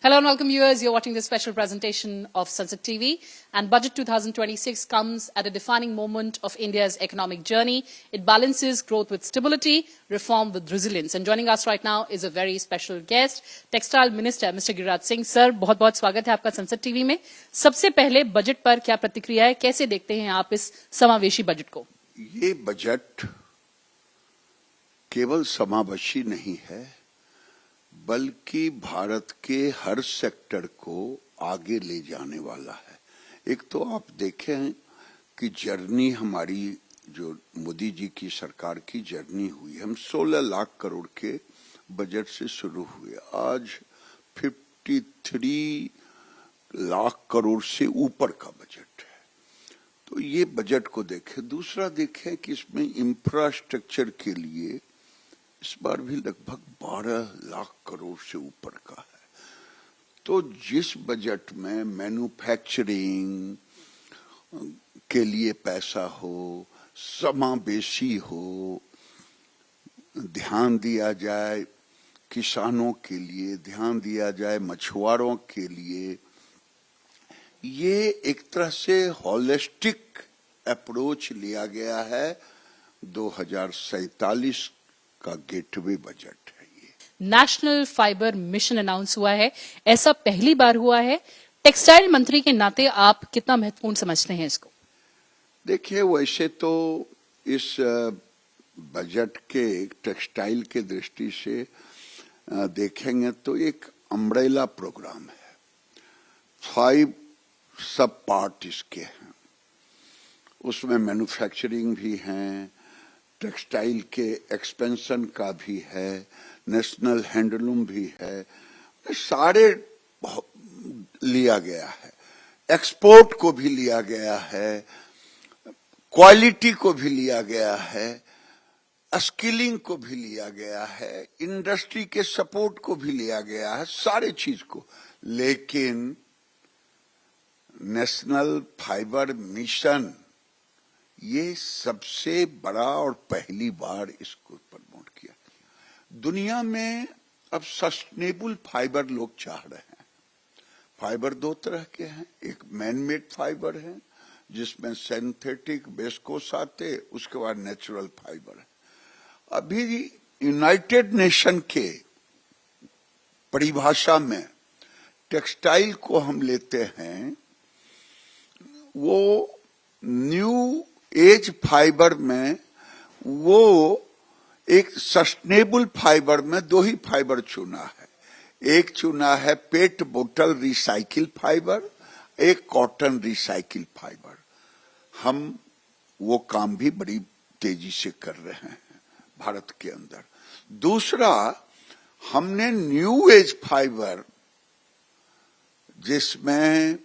Hello and welcome viewers. You're watching this special presentation of Sunset TV, and Budget 2026 comes at a defining moment of India's economic journey. It balances growth with stability, reform with resilience. And joining us right now is a very special guest, Textile Minister Mr. Giriraj Singh. Sir, बहुत-बहुत स्वागत है आपका संसद TV में. सबसे पहले budget पर क्या प्रतिक्रिया है, कैसे देखते हैं आप इस समावेशी बजट को? ये बजट केवल समावेशी नहीं है, बल्कि भारत के हर सेक्टर को आगे ले जाने वाला है। एक तो आप देखें कि जर्नी हमारी जो मोदी जी की सरकार की जर्नी हुई, हम 16 लाख करोड़ के बजट से शुरू हुए, आज 53 लाख करोड़ से ऊपर का बजट है। तो ये बजट को देखें। दूसरा देखें कि इसमें इंफ्रास्ट्रक्चर के लिए इस बार भी लगभग 12 लाख करोड़ से ऊपर का है। तो जिस बजट में मैन्युफैक्चरिंग के लिए पैसा हो, समावेशी हो, ध्यान दिया जाए किसानों के लिए, ध्यान दिया जाए मछुआरों के लिए, ये एक तरह से होलिस्टिक अप्रोच लिया गया है। 2047 का गेटवे बजट है ये। नेशनल फाइबर मिशन अनाउंस हुआ है, ऐसा पहली बार हुआ है। टेक्सटाइल मंत्री के नाते आप कितना महत्वपूर्ण समझते हैं इसको? देखिए, वैसे तो इस बजट के टेक्सटाइल के दृष्टि से देखेंगे तो एक अम्ब्रेला प्रोग्राम है। 5 सब पार्ट इसके हैं, उसमें मैन्युफैक्चरिंग भी है, टेक्सटाइल के एक्सपेंशन का भी है, नेशनल हैंडलूम भी है, सारे लिया गया है। एक्सपोर्ट को भी लिया गया है, क्वालिटी को भी लिया गया है, स्किलिंग को भी लिया गया है, इंडस्ट्री के सपोर्ट को भी लिया गया है, सारे चीज को। लेकिन नेशनल फाइबर मिशन ये सबसे बड़ा और पहली बार इसको प्रमोट किया। दुनिया में अब सस्टेनेबल फाइबर लोग चाह रहे हैं। फाइबर 2 तरह के हैं, एक मैन मेड फाइबर है जिसमें सिंथेटिक वेस्कोस आते, उसके बाद नेचुरल फाइबर है। अभी यूनाइटेड नेशन के परिभाषा में टेक्सटाइल को हम लेते हैं, वो न्यू एज फाइबर में, वो एक सस्टेनेबल फाइबर में 2 ही फाइबर चुना है। एक चुना है पेट बोतल रिसाइकिल फाइबर, एक कॉटन रिसाइकिल फाइबर। हम वो काम भी बड़ी तेजी से कर रहे हैं भारत के अंदर। दूसरा, हमने न्यू एज फाइबर जिसमें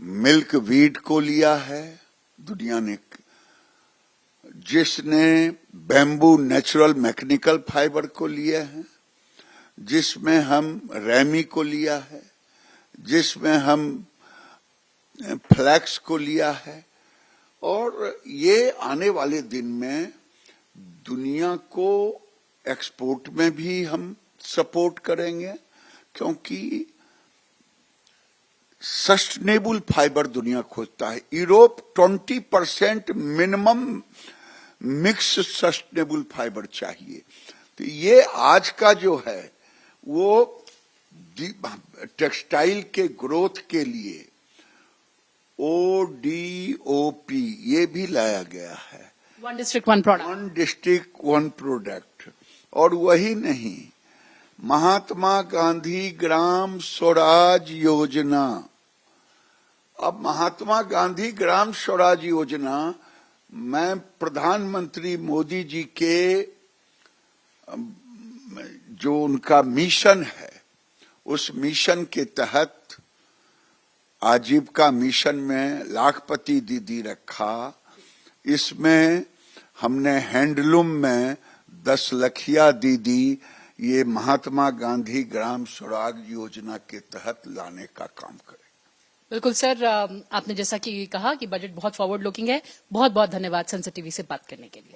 मिल्क वीड को लिया है दुनिया ने, जिसने बैम्बू नेचुरल मैकेनिकल फाइबर को लिया है, जिसमें हम रेमी को लिया है, जिसमें हम फ्लैक्स को लिया है। और ये आने वाले दिन में दुनिया को एक्सपोर्ट में भी हम सपोर्ट करेंगे, क्योंकि सस्टेनेबल फाइबर दुनिया खोजता है। Europe 20% minimum mix sustainable fibre चाहिए। तो ये आज का जो है वो टेक्सटाइल के ग्रोथ के लिए ODOP ये भी लाया गया है, 1 डिस्ट्रिक्ट 1 प्रोडक्ट। 1 district 1 product. और वही नहीं, महात्मा गांधी ग्राम स्वराज योजना। अब महात्मा गांधी ग्राम स्वराज योजना, मैं प्रधानमंत्री मोदी जी के जो उनका मिशन है, उस मिशन के तहत आजीविका मिशन में लाखपति दीदी रखा। इसमें हमने हैंडलूम में 10 लखिया दीदी ये महात्मा गांधी ग्राम स्वराज योजना के तहत लाने का काम करें। बिल्कुल सर, आपने जैसा कि कहा कि बजट बहुत फॉरवर्ड लुकिंग है। बहुत बहुत धन्यवाद संसद टीवी से बात करने के लिए।